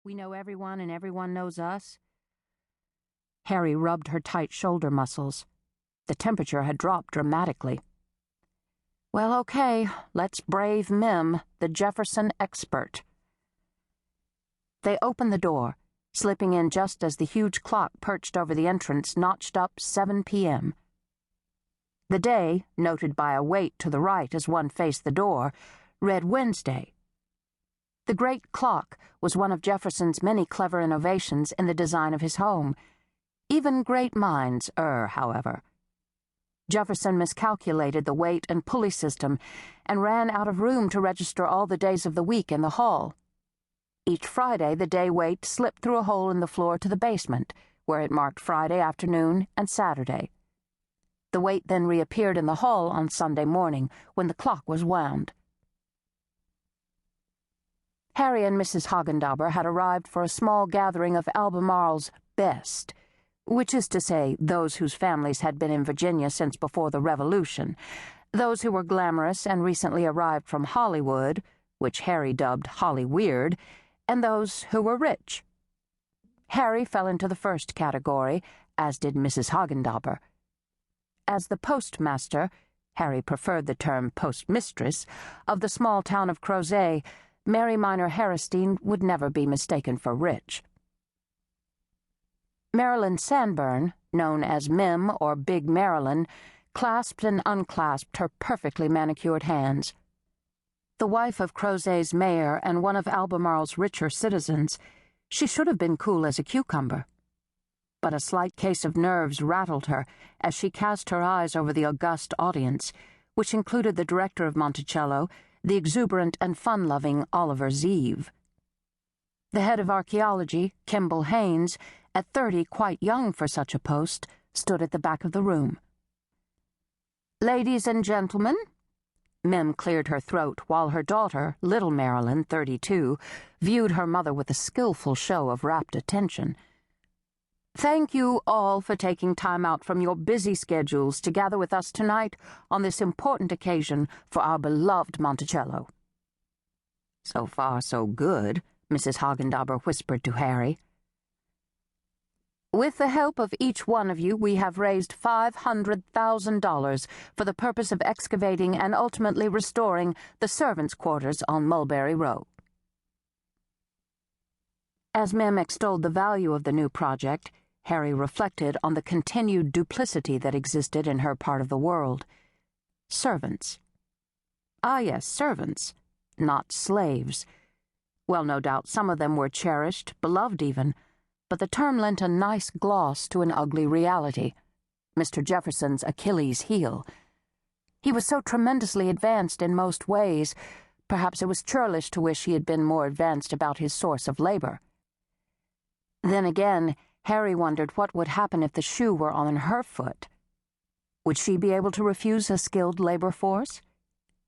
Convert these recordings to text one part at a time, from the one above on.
We know everyone and everyone knows us. Harry rubbed her tight shoulder muscles. The temperature had dropped dramatically. Well, okay, let's brave Mim, the Jefferson expert. They opened the door, slipping in just as the huge clock perched over the entrance notched up 7 p.m. The day, noted by a weight to the right as one faced the door, read Wednesday. The great clock was one of Jefferson's many clever innovations in the design of his home. Even great minds err, however. Jefferson miscalculated the weight and pulley system and ran out of room to register all the days of the week in the hall. Each Friday, the day weight slipped through a hole in the floor to the basement, where it marked Friday afternoon and Saturday. The weight then reappeared in the hall on Sunday morning, when the clock was wound. Harry and Mrs. Hagendauber had arrived for a small gathering of Albemarle's best, which is to say, those whose families had been in Virginia since before the Revolution, those who were glamorous and recently arrived from Hollywood, which Harry dubbed Holly Weird, and those who were rich. Harry fell into the first category, as did Mrs. Hagendauber. As the postmaster, Harry preferred the term postmistress, of the small town of Crozet, Mary Minor Haristeen would never be mistaken for rich. Marilyn Sanborn, known as Mim or Big Marilyn, clasped and unclasped her perfectly manicured hands. The wife of Crozet's mayor and one of Albemarle's richer citizens, she should have been cool as a cucumber. But a slight case of nerves rattled her as she cast her eyes over the august audience, which included the director of Monticello, the exuberant and fun-loving Oliver Zeeve. The head of archaeology, Kimball Haynes, at 30 quite young for such a post, stood at the back of the room. "Ladies and gentlemen," Mim cleared her throat while her daughter, little Marilyn, 32, viewed her mother with a skillful show of rapt attention. "Thank you all for taking time out from your busy schedules to gather with us tonight on this important occasion for our beloved Monticello." "So far, so good," Mrs. Hagendauber whispered to Harry. "With the help of each one of you, we have raised $500,000 for the purpose of excavating and ultimately restoring the servants' quarters on Mulberry Row." As Mim extolled the value of the new project, Harry reflected on the continued duplicity that existed in her part of the world. Servants. Ah, yes, servants, not slaves. Well, no doubt some of them were cherished, beloved even, but the term lent a nice gloss to an ugly reality, Mr. Jefferson's Achilles' heel. He was so tremendously advanced in most ways, perhaps it was churlish to wish he had been more advanced about his source of labor. Then again, Harry wondered what would happen if the shoe were on her foot. Would she be able to refuse a skilled labor force?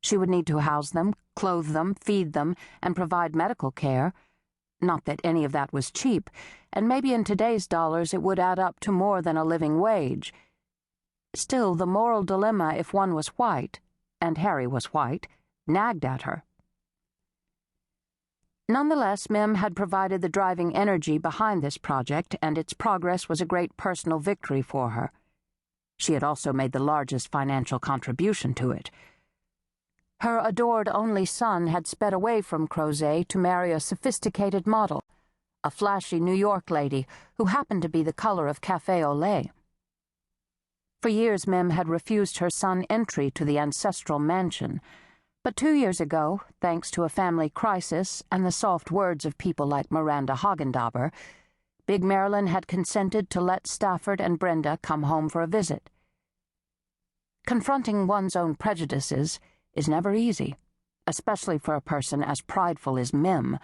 She would need to house them, clothe them, feed them, and provide medical care. Not that any of that was cheap, and maybe in today's dollars it would add up to more than a living wage. Still, the moral dilemma if one was white, and Harry was white, nagged at her. Nonetheless, Mim had provided the driving energy behind this project, and its progress was a great personal victory for her. She had also made the largest financial contribution to it. Her adored only son had sped away from Crozet to marry a sophisticated model, a flashy New York lady who happened to be the color of café au lait. For years, Mim had refused her son entry to the ancestral mansion, but 2 years ago, thanks to a family crisis and the soft words of people like Miranda Hagendauber, Big Marilyn had consented to let Stafford and Brenda come home for a visit. Confronting one's own prejudices is never easy, especially for a person as prideful as Mim,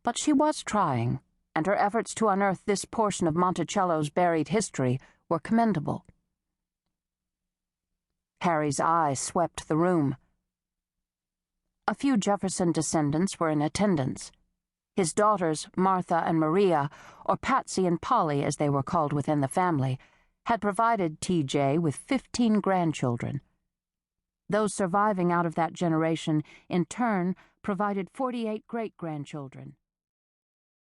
but she was trying, and her efforts to unearth this portion of Monticello's buried history were commendable. Harry's eye swept the room. A few Jefferson descendants were in attendance. His daughters, Martha and Maria, or Patsy and Polly as they were called within the family, had provided T.J. with 15 grandchildren. Those surviving out of that generation, in turn, provided 48 great-grandchildren.